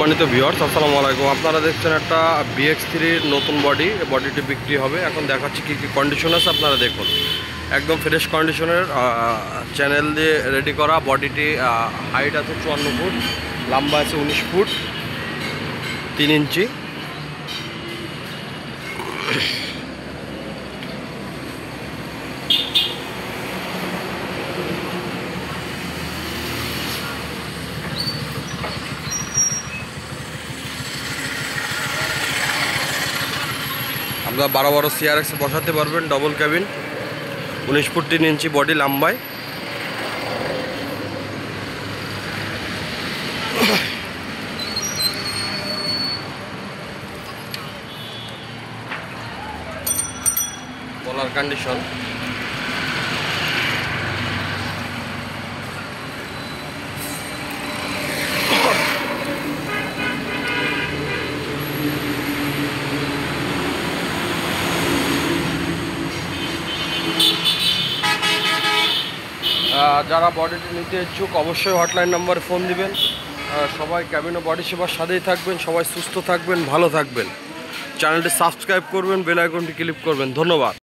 সম্মানিত ভিউয়ার্স, আসসালামু আলাইকুম। আপনারা দেখছেন একটা BX3 নতুন বডিটি বিক্রি হবে। এখন দেখাচ্ছি কী কী কন্ডিশন আছে, আপনারা দেখুন। একদম ফ্রেশ কন্ডিশনের চ্যানেল দিয়ে রেডি করা বডিটি। হাইট আছে 54 ফুট, লম্বা আছে 19 ফুট 3 ইঞ্চি। আপনারা 12 CRX বসাতে পারবেন। ডবল ক্যাবিন, 19 ফুট 3 ইঞ্চি বডি লম্বায়। বলার কন্ডিশন যারা বডিটি নিতে ইচ্ছুক অবশ্যই হটলাইন নাম্বারে ফোন দিবেন। সবাই ক্যাবিন ও বডি সেবার সাথেই থাকবেন। সবাই সুস্থ থাকবেন, ভালো থাকবেন। চ্যানেলটি সাবস্ক্রাইব করবেন, বেল আইকনটি ক্লিক করবেন। ধন্যবাদ।